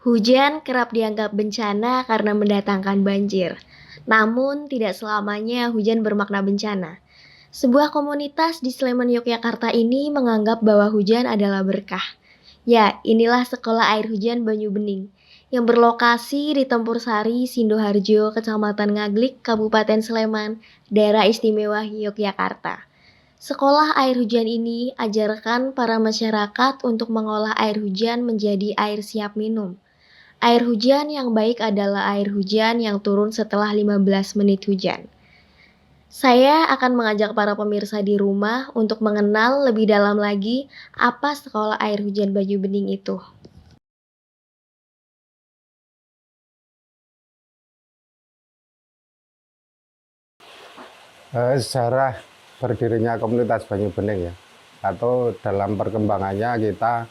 Hujan kerap dianggap bencana karena mendatangkan banjir. Namun, tidak selamanya hujan bermakna bencana. Sebuah komunitas di Sleman, Yogyakarta ini menganggap bahwa hujan adalah berkah. Ya, inilah Sekolah Air Hujan Banyu Bening yang berlokasi di Tempur Sari, Sidoarjo, Kecamatan Ngaglik, Kabupaten Sleman, Daerah Istimewa Yogyakarta. Sekolah air hujan ini ajarkan para masyarakat untuk mengolah air hujan menjadi air siap minum. Air hujan yang baik adalah air hujan yang turun setelah 15 menit hujan. Saya akan mengajak para pemirsa di rumah untuk mengenal lebih dalam lagi apa sekolah air hujan Banyu Bening itu. Sejarah berdirinya komunitas Banyu Bening ya, atau dalam perkembangannya kita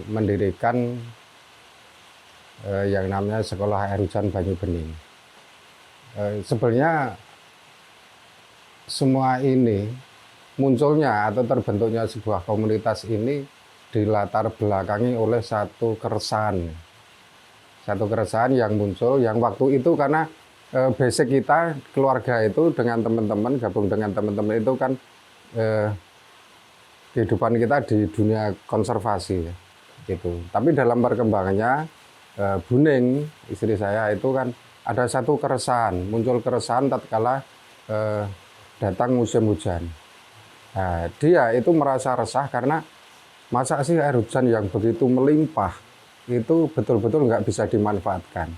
mendirikan yang namanya Sekolah Air Hujan Banyu Bening. Sebenarnya semua ini munculnya atau terbentuknya sebuah komunitas ini dilatar belakangi oleh satu keresahan yang muncul yang waktu itu karena basic kita keluarga itu dengan teman-teman gabung dengan teman-teman itu kan kehidupan kita di dunia konservasi ya, gitu. Tapi dalam perkembangannya Buning istri saya itu kan ada satu keresahan, muncul keresahan tatkala datang musim hujan. Nah, dia itu merasa resah karena masa sih air hujan yang begitu melimpah itu betul-betul nggak bisa dimanfaatkan.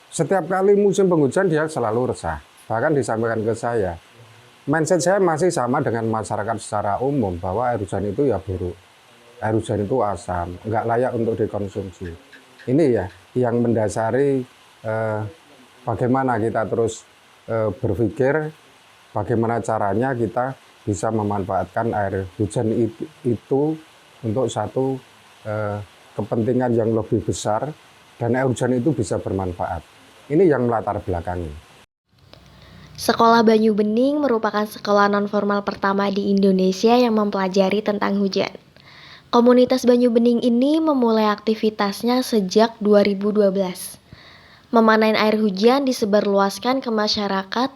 Setiap kali musim penghujan dia selalu resah. Bahkan disampaikan ke saya, mindset saya masih sama dengan masyarakat secara umum bahwa air hujan itu ya buruk. Air hujan itu asam, nggak layak untuk dikonsumsi. Ini ya yang mendasari bagaimana kita terus berpikir bagaimana caranya kita bisa memanfaatkan air hujan itu untuk satu kepentingan yang lebih besar dan air hujan itu bisa bermanfaat. Ini yang melatar belakangi. Sekolah Banyu Bening merupakan sekolah nonformal pertama di Indonesia yang mempelajari tentang hujan. Komunitas Banyu Bening ini memulai aktivitasnya sejak 2012. Memanen air hujan disebarluaskan ke masyarakat,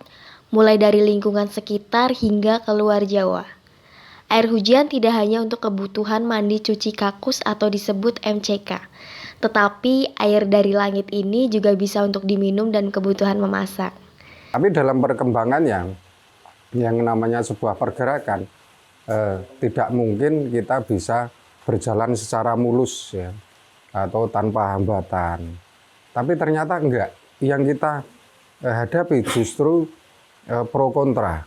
mulai dari lingkungan sekitar hingga ke luar Jawa. Air hujan tidak hanya untuk kebutuhan mandi cuci kakus atau disebut MCK, tetapi air dari langit ini juga bisa untuk diminum dan kebutuhan memasak. Tapi dalam perkembangannya, yang namanya sebuah pergerakan, tidak mungkin kita bisa berjalan secara mulus ya, atau tanpa hambatan. Tapi ternyata enggak. Yang kita hadapi justru pro kontra.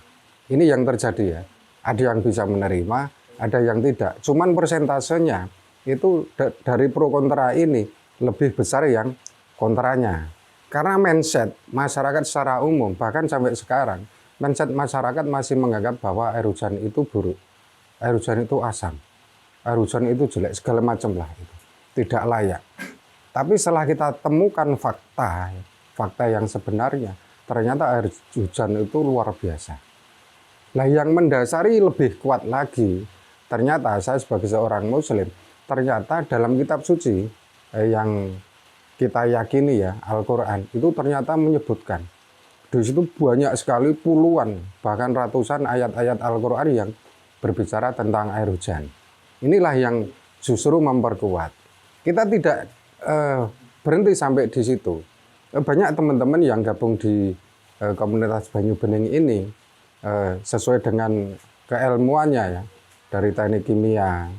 Ini yang terjadi ya. Ada yang bisa menerima, ada yang tidak. Cuman persentasenya itu dari pro kontra ini lebih besar yang kontranya. Karena mindset masyarakat secara umum, bahkan sampai sekarang, mindset masyarakat masih menganggap bahwa air hujan itu buruk. Air hujan itu asam. Air hujan itu jelek, segala macam lah itu. Tidak layak. Tapi setelah kita temukan fakta yang sebenarnya, ternyata air hujan itu luar biasa. Nah, yang mendasari lebih kuat lagi, ternyata saya sebagai seorang muslim, ternyata dalam kitab suci yang kita yakini ya, Al-Quran, itu ternyata menyebutkan. Di situ banyak sekali puluhan, bahkan ratusan ayat-ayat Al-Quran yang berbicara tentang air hujan. Inilah yang justru memperkuat. Kita tidak berhenti sampai di situ. Banyak teman-teman yang gabung di komunitas Banyu Bening ini sesuai dengan keilmuannya ya, dari teknik kimia,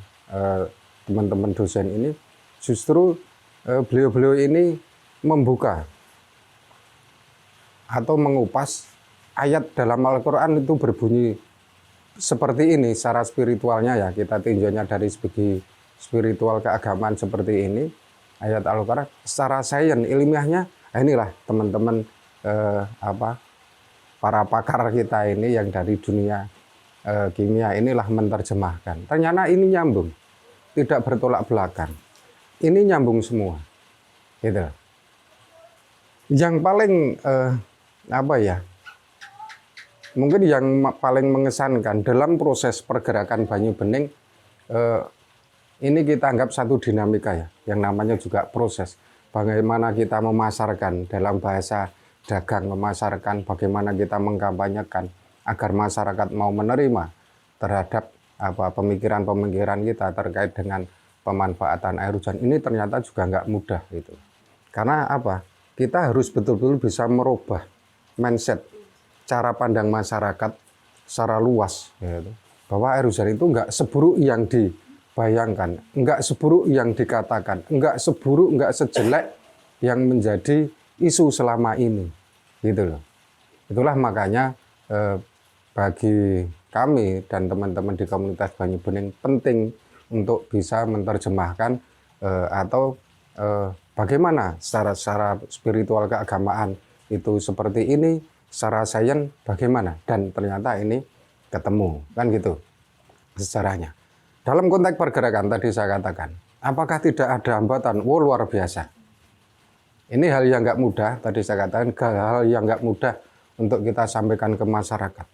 teman-teman dosen ini justru beliau-beliau ini membuka atau mengupas ayat dalam Al-Quran itu berbunyi seperti ini secara spiritualnya ya, kita tinjaunya dari segi spiritual keagamaan seperti ini, ayat Al-Quran secara sains ilmiahnya, inilah teman-teman para pakar kita ini yang dari dunia kimia inilah menerjemahkan. Ternyata ini nyambung, tidak bertolak belakang. Ini nyambung semua, gitu. Yang paling mungkin yang paling mengesankan dalam proses pergerakan Banyu Bening, ini kita anggap satu dinamika ya, yang namanya juga proses. Bagaimana kita memasarkan dalam bahasa dagang, memasarkan bagaimana kita mengkampanyekan agar masyarakat mau menerima terhadap pemikiran-pemikiran kita terkait dengan pemanfaatan air hujan. Ini ternyata juga nggak mudah gitu. Karena apa? Kita harus betul-betul bisa merubah mindset, cara pandang masyarakat secara luas, gitu. Bahwa air hujan itu nggak seburuk yang dibayangkan, nggak seburuk yang dikatakan, nggak seburuk, nggak sejelek yang menjadi isu selama ini, gitu loh. Itulah makanya bagi kami dan teman-teman di komunitas Banyu Bening penting untuk bisa menerjemahkan bagaimana secara spiritual keagamaan itu seperti ini, secara sains bagaimana, dan ternyata ini ketemu, kan gitu sejarahnya. Dalam konteks pergerakan tadi saya katakan, apakah tidak ada hambatan? Wow, luar biasa. Ini hal yang nggak mudah, tadi saya katakan hal yang nggak mudah untuk kita sampaikan ke masyarakat.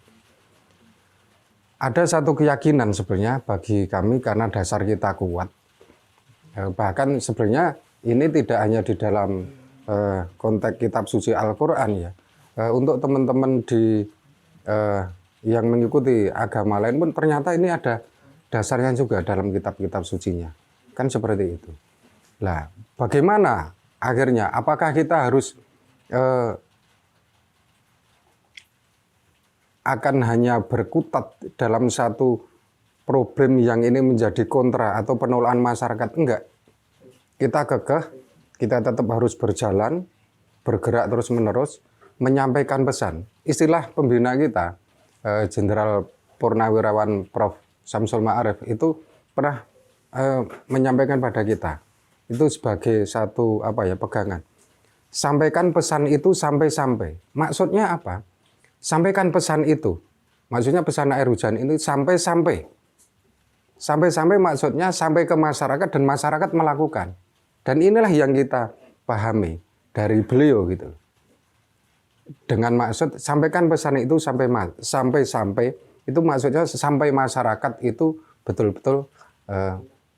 Ada satu keyakinan sebenarnya bagi kami karena dasar kita kuat. Bahkan sebenarnya ini tidak hanya di dalam konteks kitab suci Al-Quran ya. Untuk teman-teman yang mengikuti agama lain pun ternyata ini ada dasarnya juga dalam kitab-kitab sucinya. Kan seperti itu. Nah, bagaimana akhirnya? Apakah kita harus akan hanya berkutat dalam satu problem yang ini menjadi kontra atau penolakan masyarakat? Enggak. Kita kekeh, kita tetap harus berjalan, bergerak terus-menerus, menyampaikan pesan. Istilah pembina kita, Jenderal Purnawirawan Prof. Syamsul Ma'arif itu pernah menyampaikan pada kita. Itu sebagai satu pegangan. Sampaikan pesan itu sampai-sampai. Maksudnya apa? Sampaikan pesan itu. Maksudnya pesan air hujan ini sampai-sampai. Sampai-sampai maksudnya sampai ke masyarakat dan masyarakat melakukan. Dan inilah yang kita pahami dari beliau gitu. Dengan maksud sampaikan pesan itu sampai-sampai itu maksudnya sampai masyarakat itu betul-betul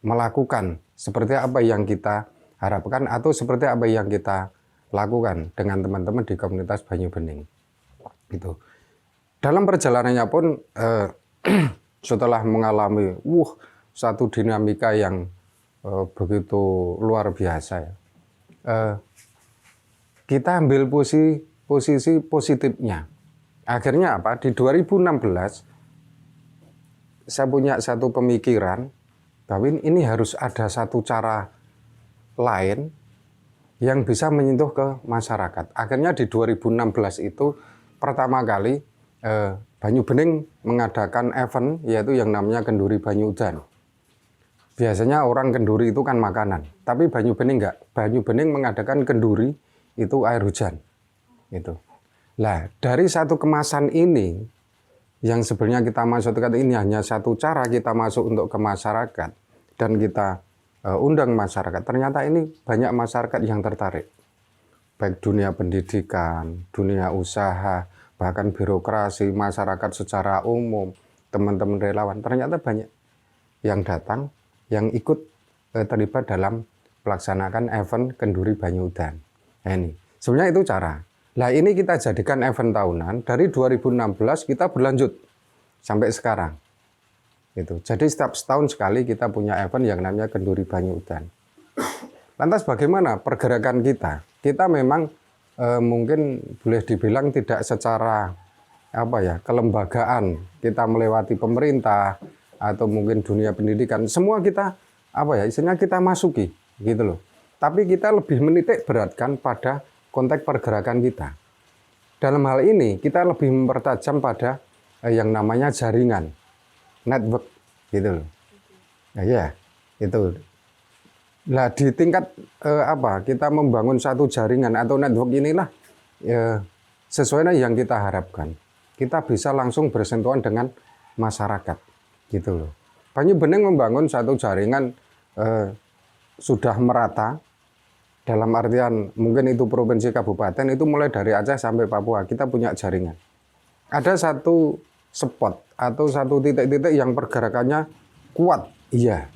melakukan seperti apa yang kita harapkan atau seperti apa yang kita lakukan dengan teman-teman di komunitas Banyu Bening. Gitu. Dalam perjalanannya pun setelah mengalami satu dinamika yang begitu luar biasa ya. Kita ambil posisi positifnya. Akhirnya apa? Di 2016 saya punya satu pemikiran bahwa ini harus ada satu cara lain yang bisa menyentuh ke masyarakat. Akhirnya di 2016 itu pertama kali Banyu Bening mengadakan event yaitu yang namanya Kenduri Banyu Udan. Biasanya orang kenduri itu kan makanan, tapi Banyu Bening enggak. Banyu Bening mengadakan kenduri itu air hujan. Gitu. Nah, dari satu kemasan ini yang sebenarnya kita maksudkan ini hanya satu cara kita masuk untuk ke masyarakat dan kita undang masyarakat. Ternyata ini banyak masyarakat yang tertarik. Baik dunia pendidikan, dunia usaha, bahkan birokrasi, masyarakat secara umum, teman-teman relawan. Ternyata banyak yang datang, yang ikut terlibat dalam melaksanakan event Kenduri Banyu Udan. Nah, ini sebenarnya itu cara. Nah, ini kita jadikan event tahunan dari 2016 kita berlanjut sampai sekarang. Gitu. Jadi setiap setahun sekali kita punya event yang namanya Kenduri Banyu Udan. Lantas bagaimana pergerakan kita? Kita memang mungkin boleh dibilang tidak secara kelembagaan kita melewati pemerintah atau mungkin dunia pendidikan. Semua kita istilahnya kita masuki gitu loh. Tapi kita lebih menitik beratkan pada konteks pergerakan kita. Dalam hal ini kita lebih mempertajam pada yang namanya jaringan, network, gitu loh. Nah, ya, itu. Nah, di tingkat kita membangun satu jaringan atau network inilah sesuai dengan yang kita harapkan. Kita bisa langsung bersentuhan dengan masyarakat, gitu loh. Banyu Bening membangun satu jaringan sudah merata. Dalam artian mungkin itu provinsi kabupaten itu mulai dari Aceh sampai Papua kita punya jaringan. Ada satu spot atau satu titik-titik yang pergerakannya kuat, iya.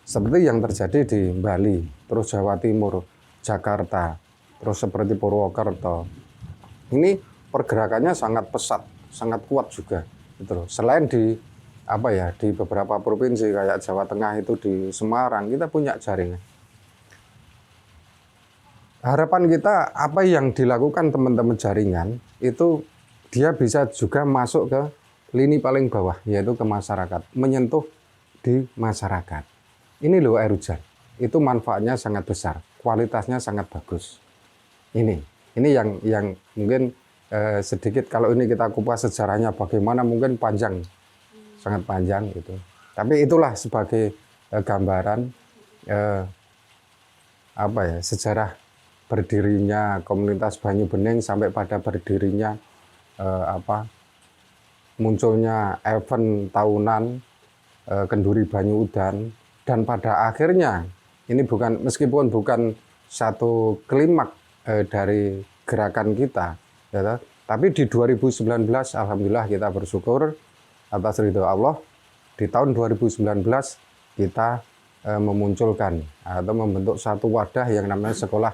seperti yang terjadi di Bali, terus Jawa Timur, Jakarta, terus seperti Purwokerto. Ini pergerakannya sangat pesat, sangat kuat juga, gitu loh. Selain di di beberapa provinsi kayak Jawa Tengah itu di Semarang kita punya jaringan. Harapan kita apa yang dilakukan teman-teman jaringan itu dia bisa juga masuk ke lini paling bawah, yaitu ke masyarakat, menyentuh di masyarakat. Ini loh air hujan, itu manfaatnya sangat besar, kualitasnya sangat bagus. Ini yang mungkin sedikit kalau ini kita kupas sejarahnya bagaimana mungkin panjang, sangat panjang gitu. Tapi itulah sebagai gambaran sejarah berdirinya komunitas Banyu Bening sampai pada berdirinya munculnya event tahunan Kenduri Banyu Udan, dan pada akhirnya ini meskipun bukan satu klimaks dari gerakan kita, ya, tapi di 2019 alhamdulillah kita bersyukur atas ridho Allah, di tahun 2019 kita memunculkan atau membentuk satu wadah yang namanya Sekolah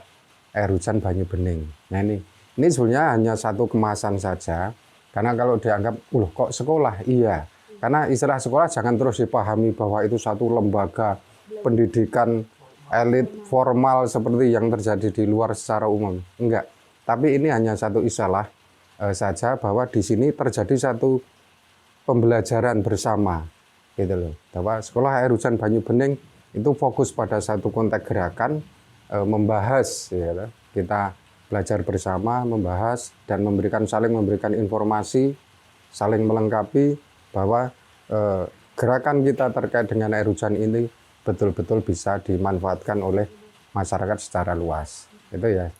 Air Hujan Banyu Bening. Nah ini sebenarnya hanya satu kemasan saja, karena kalau dianggap, kok sekolah? Iya, karena istilah sekolah jangan terus dipahami bahwa itu satu lembaga pendidikan elit formal seperti yang terjadi di luar secara umum. Enggak, tapi ini hanya satu istilah saja bahwa di sini terjadi satu pembelajaran bersama, gitu loh. Bahwa Sekolah Air Hujan Banyu Bening itu fokus pada satu konteks gerakan, membahas, ya, kita belajar bersama, membahas dan saling memberikan informasi, saling melengkapi bahwa gerakan kita terkait dengan air hujan ini betul-betul bisa dimanfaatkan oleh masyarakat secara luas. Itu ya.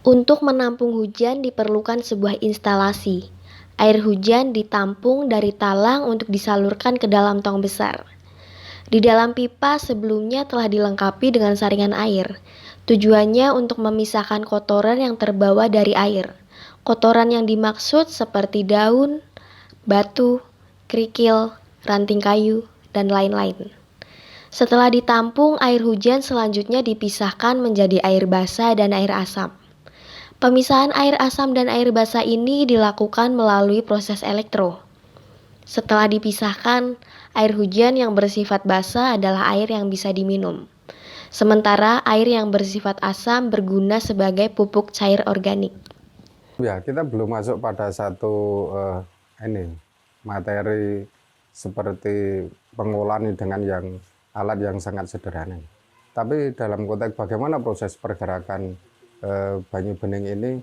Untuk menampung hujan diperlukan sebuah instalasi. Air hujan ditampung dari talang untuk disalurkan ke dalam tong besar. Di dalam pipa sebelumnya telah dilengkapi dengan saringan air. Tujuannya untuk memisahkan kotoran yang terbawa dari air. Kotoran yang dimaksud seperti daun, batu, kerikil, ranting kayu, dan lain-lain. Setelah ditampung, air hujan selanjutnya dipisahkan menjadi air basah dan air asam. Pemisahan air asam dan air basah ini dilakukan melalui proses elektro. Setelah dipisahkan, air hujan yang bersifat basah adalah air yang bisa diminum. Sementara air yang bersifat asam berguna sebagai pupuk cair organik. Ya, kita belum masuk pada satu materi seperti pengolahan dengan alat yang sangat sederhana. Tapi dalam konteks bagaimana proses pergerakan Banyu Bening ini,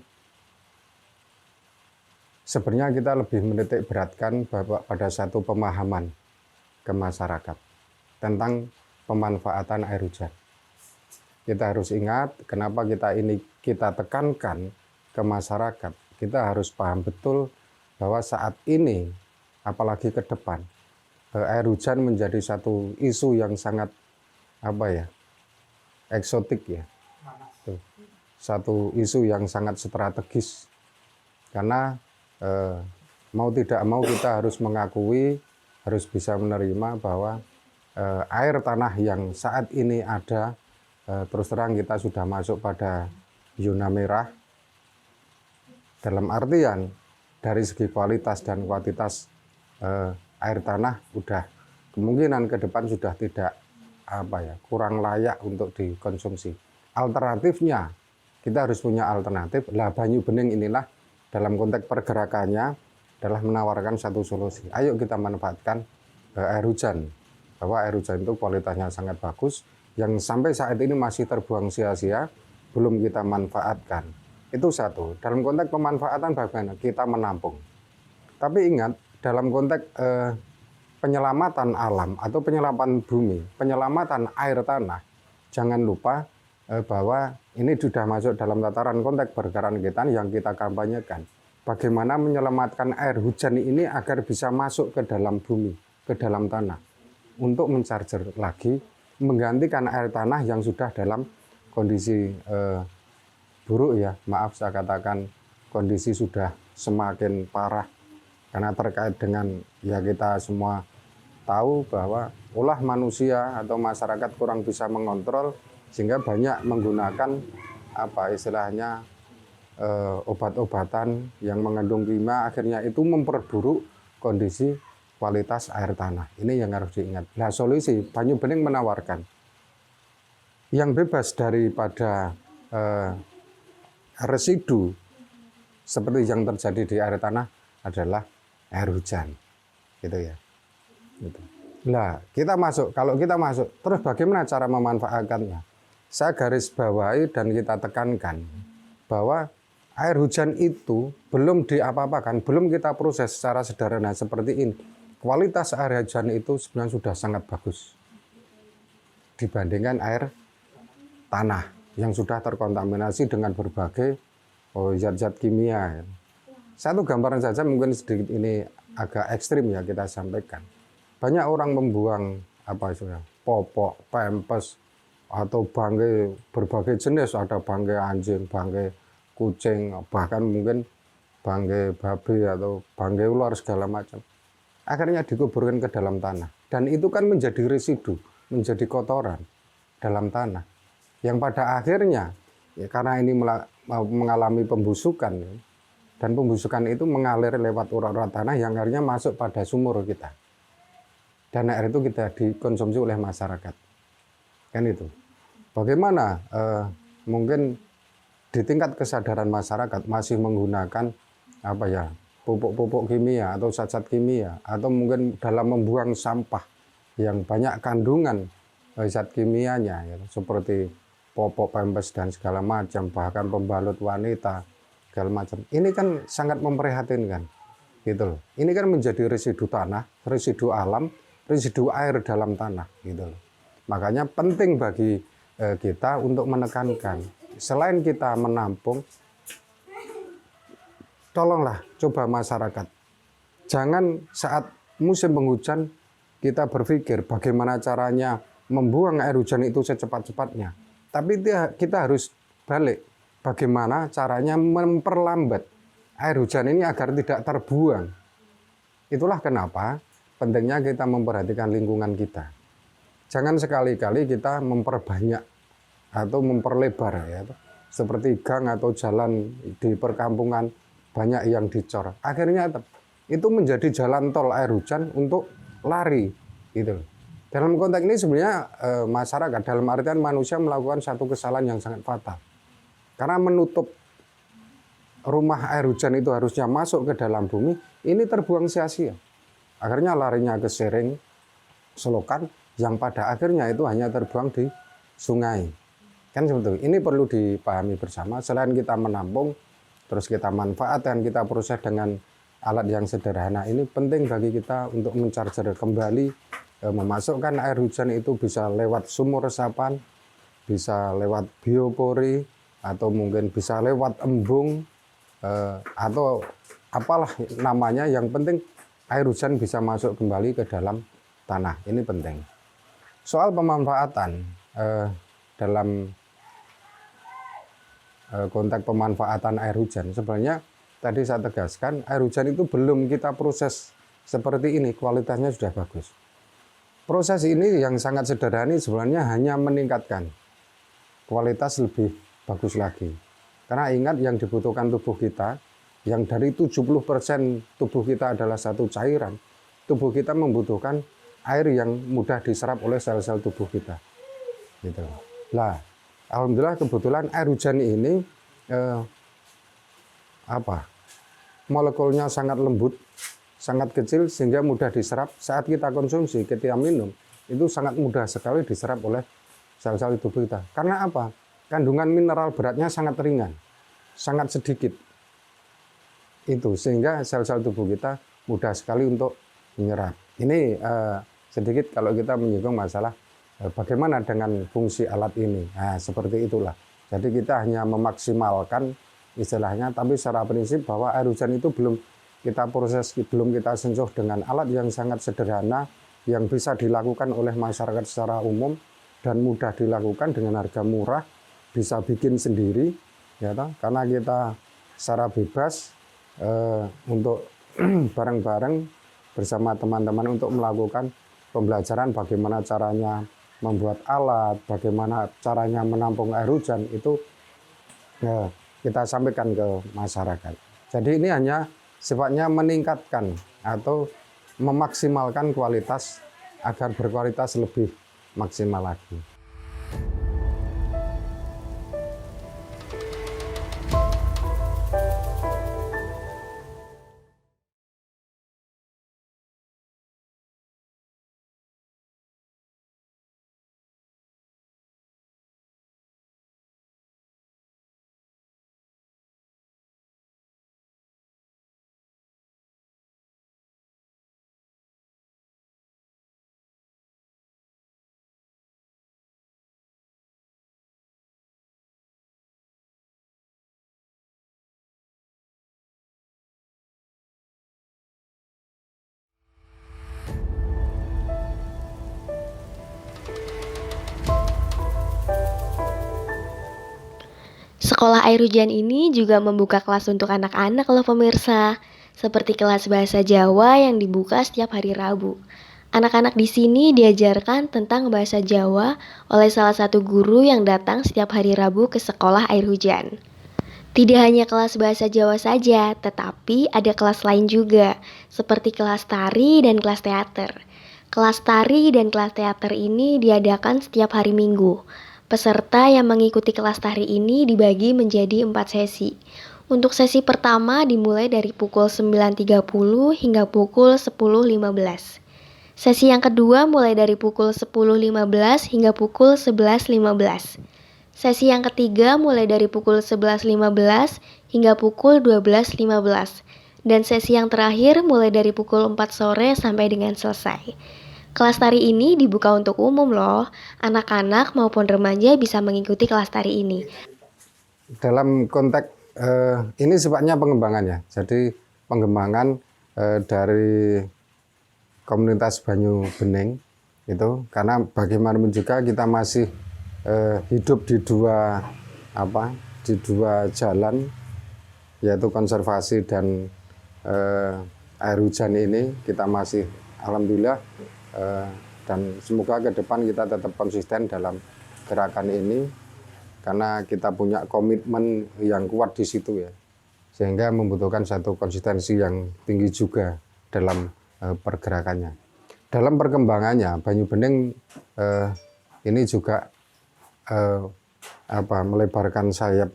sebenarnya kita lebih menitik beratkan pada satu pemahaman ke masyarakat tentang pemanfaatan air hujan. Kita harus ingat kenapa kita tekankan ke masyarakat. Kita harus paham betul bahwa saat ini, apalagi ke depan, air hujan menjadi satu isu yang sangat eksotik ya. Satu isu yang sangat strategis, karena mau tidak mau kita harus mengakui, harus bisa menerima bahwa air tanah yang saat ini ada, terus terang kita sudah masuk pada zona merah, dalam artian dari segi kualitas dan kuantitas air tanah udah kemungkinan ke depan sudah tidak kurang layak untuk dikonsumsi. Alternatifnya kita harus punya alternatif. Lah Banyu Bening inilah dalam konteks pergerakannya adalah menawarkan satu solusi. Ayo kita manfaatkan air hujan, bahwa air hujan itu kualitasnya sangat bagus, yang sampai saat ini masih terbuang sia-sia, belum kita manfaatkan. Itu satu. Dalam konteks pemanfaatan bagaimana? Kita menampung. Tapi ingat, dalam konteks penyelamatan alam atau penyelamatan bumi, penyelamatan air tanah, jangan lupa bahwa ini sudah masuk dalam tataran konteks berkelanjutan yang kita kampanyekan. Bagaimana menyelamatkan air hujan ini agar bisa masuk ke dalam bumi, ke dalam tanah, untuk mencarger lagi, menggantikan air tanah yang sudah dalam kondisi buruk ya, maaf saya katakan kondisi sudah semakin parah, karena terkait dengan ya kita semua tahu bahwa ulah manusia atau masyarakat kurang bisa mengontrol, sehingga banyak menggunakan apa istilahnya obat-obatan yang mengandung kimia, akhirnya itu memperburuk kondisi kualitas air tanah. Ini yang harus diingat. Nah, solusi Banyu Bening menawarkan yang bebas daripada residu seperti yang terjadi di air tanah adalah air hujan, gitu ya. Gitu. Nah, kalau kita masuk, terus bagaimana cara memanfaatkannya? Saya garis bawahi dan kita tekankan bahwa air hujan itu belum diapa-apakan, belum kita proses secara sederhana seperti ini. Kualitas air hujan itu sebenarnya sudah sangat bagus dibandingkan air tanah yang sudah terkontaminasi dengan berbagai zat-zat kimia. Satu gambaran saja mungkin sedikit ini agak ekstrim ya kita sampaikan. Banyak orang membuang popok, pempes, atau bangkai berbagai jenis, ada bangkai anjing, bangkai kucing, bahkan mungkin bangkai babi atau bangkai ular segala macam. Akhirnya dikuburkan ke dalam tanah. Dan itu kan menjadi residu, menjadi kotoran dalam tanah. Yang pada akhirnya, ya karena ini mengalami pembusukan, dan pembusukan itu mengalir lewat urat-urat tanah yang akhirnya masuk pada sumur kita. Dan air itu kita dikonsumsi oleh masyarakat. Kan itu. Bagaimana mungkin di tingkat kesadaran masyarakat masih menggunakan pupuk-pupuk kimia atau zat-zat kimia, atau mungkin dalam membuang sampah yang banyak kandungan zat kimianya ya, seperti popok, pempes dan segala macam, bahkan pembalut wanita segala macam. Ini kan sangat memprihatinkan, gitu loh. Ini kan menjadi residu tanah, residu alam, residu air dalam tanah, gitu loh. Makanya penting bagi kita untuk menekankan, selain kita menampung, tolonglah coba masyarakat, jangan saat musim penghujan kita berpikir bagaimana caranya membuang air hujan itu secepat-cepatnya. Tapi kita harus balik, bagaimana caranya memperlambat air hujan ini agar tidak terbuang. Itulah kenapa pentingnya kita memperhatikan lingkungan kita. Jangan sekali-kali kita memperbanyak atau memperlebar ya, seperti gang atau jalan di perkampungan banyak yang dicor. Akhirnya itu menjadi jalan tol air hujan untuk lari, gitu. Dalam konteks ini sebenarnya masyarakat, dalam artian manusia melakukan satu kesalahan yang sangat fatal. Karena menutup rumah air hujan itu harusnya masuk ke dalam bumi, ini terbuang sia-sia. Akhirnya larinya ke sering, selokan, yang pada akhirnya itu hanya terbuang di sungai. Kan seperti itu. Ini perlu dipahami bersama. Selain kita menampung, terus kita manfaatkan, kita proses dengan alat yang sederhana, ini penting bagi kita untuk mencarger kembali, memasukkan air hujan itu bisa lewat sumur resapan, bisa lewat biopori, atau mungkin bisa lewat embung, atau apalah namanya, yang penting air hujan bisa masuk kembali ke dalam tanah. Ini penting. Soal pemanfaatan dalam konteks pemanfaatan air hujan, sebenarnya tadi saya tegaskan, air hujan itu belum kita proses seperti ini, kualitasnya sudah bagus. Proses ini yang sangat sederhana sebenarnya hanya meningkatkan kualitas lebih bagus lagi. Karena ingat, yang dibutuhkan tubuh kita, yang dari 70% tubuh kita adalah satu cairan, tubuh kita membutuhkan air yang mudah diserap oleh sel-sel tubuh kita. Gitu. Lah, alhamdulillah kebetulan air hujan ini molekulnya sangat lembut, sangat kecil sehingga mudah diserap. Saat kita konsumsi, ketika minum, itu sangat mudah sekali diserap oleh sel-sel tubuh kita. Karena apa? Kandungan mineral beratnya sangat ringan, sangat sedikit. Itu sehingga sel-sel tubuh kita mudah sekali untuk menyerap. Ini sedikit kalau kita menyinggung masalah bagaimana dengan fungsi alat ini. Nah, seperti itulah. Jadi kita hanya memaksimalkan istilahnya, tapi secara prinsip bahwa air hujan itu belum kita proses, belum kita sentuh dengan alat yang sangat sederhana, yang bisa dilakukan oleh masyarakat secara umum dan mudah dilakukan dengan harga murah, bisa bikin sendiri, ya toh? Karena kita secara bebas untuk bareng-bareng bersama teman-teman untuk melakukan pembelajaran bagaimana caranya membuat alat, bagaimana caranya menampung air hujan, itu kita sampaikan ke masyarakat. Jadi ini hanya sifatnya meningkatkan atau memaksimalkan kualitas agar berkualitas lebih maksimal lagi. Sekolah air hujan ini juga membuka kelas untuk anak-anak loh pemirsa, seperti kelas bahasa Jawa yang dibuka setiap hari Rabu. Anak-anak di sini diajarkan tentang bahasa Jawa oleh salah satu guru yang datang setiap hari Rabu ke sekolah air hujan. Tidak hanya kelas bahasa Jawa saja, tetapi ada kelas lain juga, seperti kelas tari dan kelas teater. Kelas tari dan kelas teater ini diadakan setiap hari Minggu. Peserta yang mengikuti kelas tari ini dibagi menjadi 4 sesi. Untuk sesi pertama dimulai dari pukul 9.30 hingga pukul 10.15. Sesi yang kedua mulai dari pukul 10.15 hingga pukul 11.15. Sesi yang ketiga mulai dari pukul 11.15 hingga pukul 12.15. Dan sesi yang terakhir mulai dari pukul 4 sore sampai dengan selesai. Kelas tari ini dibuka untuk umum loh. Anak-anak maupun remaja bisa mengikuti kelas tari ini. Dalam konteks ini sifatnya pengembangannya. Jadi pengembangan dari komunitas Banyu Bening itu, karena bagaimanapun juga kita masih hidup di dua jalan, yaitu konservasi dan air hujan ini. Kita masih alhamdulillah dan semoga ke depan kita tetap konsisten dalam gerakan ini, karena kita punya komitmen yang kuat di situ ya, sehingga membutuhkan satu konsistensi yang tinggi juga dalam pergerakannya. Dalam perkembangannya Banyu Bening ini juga melebarkan sayap.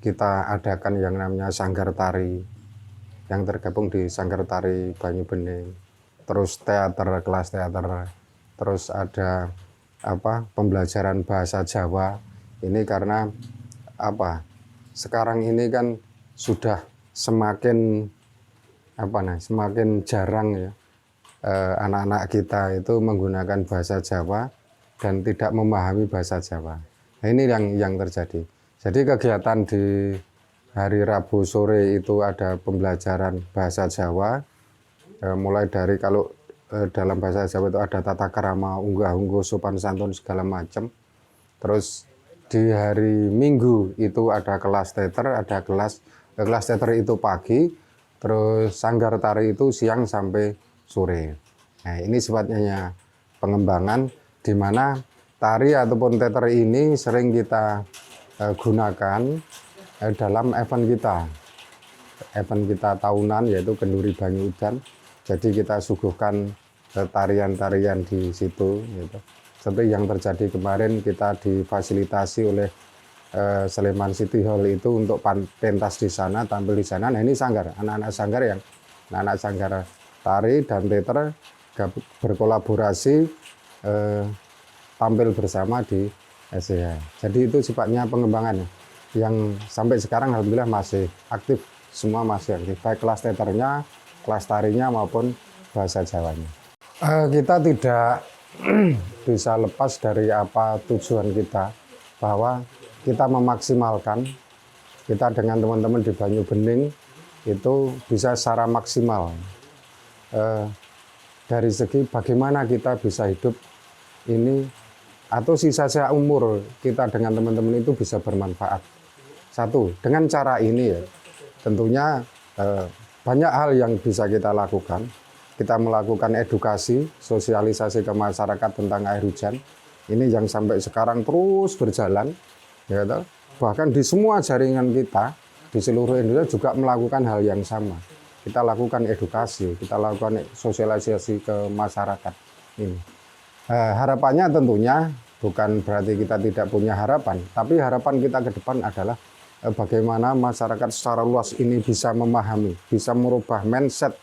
Kita adakan yang namanya sanggar tari yang tergabung di sanggar tari Banyu Bening, terus teater, kelas teater, terus ada pembelajaran bahasa Jawa. Ini karena sekarang ini kan sudah semakin jarang ya anak-anak kita itu menggunakan bahasa Jawa dan tidak memahami bahasa Jawa. Nah, ini yang terjadi. Jadi kegiatan di hari Rabu sore itu ada pembelajaran bahasa Jawa, mulai dari kalau dalam bahasa Jawa itu ada tata krama, unggah-ungguh, sopan santun segala macam. Terus di hari Minggu itu ada kelas teater, kelas teater itu pagi, terus sanggar tari itu siang sampai sore. Nah, ini sifatnya pengembangan di mana tari ataupun teater ini sering kita gunakan dalam event kita tahunan, yaitu Kenduri Banyu Udan. Jadi kita suguhkan tarian-tarian di situ gitu. Seperti yang terjadi kemarin, kita difasilitasi oleh Sleman City Hall itu untuk pentas di sana, tampil di sana. Nah ini sanggar, anak-anak sanggar tari dan teater berkolaborasi tampil bersama di SCH. Jadi itu sifatnya pengembangannya yang sampai sekarang alhamdulillah masih aktif, semua masih aktif, baik kelas teaternya, kelas tarinya maupun bahasa Jawanya. Kita tidak bisa lepas dari apa tujuan kita, bahwa kita memaksimalkan, kita dengan teman-teman di Banyu Bening itu bisa secara maksimal dari segi bagaimana kita bisa hidup ini atau sisa-sisa umur kita dengan teman-teman itu bisa bermanfaat. Satu, dengan cara ini ya, tentunya banyak hal yang bisa kita lakukan. Kita melakukan edukasi, sosialisasi ke masyarakat tentang air hujan. Ini yang sampai sekarang terus berjalan. Ya, bahkan di semua jaringan kita, di seluruh Indonesia juga melakukan hal yang sama. Kita lakukan edukasi, kita lakukan sosialisasi ke masyarakat. Ini. Harapannya tentunya bukan berarti kita tidak punya harapan, tapi harapan kita ke depan adalah bagaimana masyarakat secara luas ini bisa memahami, bisa merubah mindset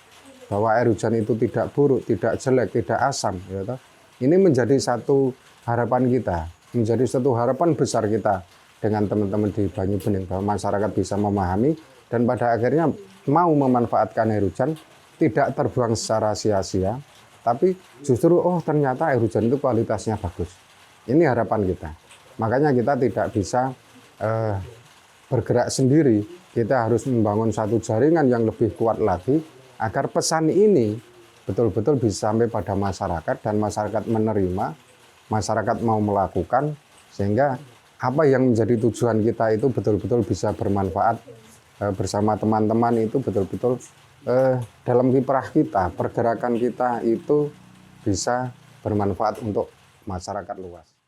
bahwa air hujan itu tidak buruk, tidak jelek, tidak asam. Ya, ini menjadi satu harapan kita, menjadi satu harapan besar kita dengan teman-teman di Banyu Bening, bahwa masyarakat bisa memahami dan pada akhirnya mau memanfaatkan air hujan, tidak terbuang secara sia-sia, tapi justru ternyata air hujan itu kualitasnya bagus. Ini harapan kita. Makanya kita tidak bisa bergerak sendiri, kita harus membangun satu jaringan yang lebih kuat lagi agar pesan ini betul-betul bisa sampai pada masyarakat dan masyarakat menerima, masyarakat mau melakukan, sehingga apa yang menjadi tujuan kita itu betul-betul bisa bermanfaat bersama teman-teman, itu betul-betul dalam kiprah kita, pergerakan kita itu bisa bermanfaat untuk masyarakat luas.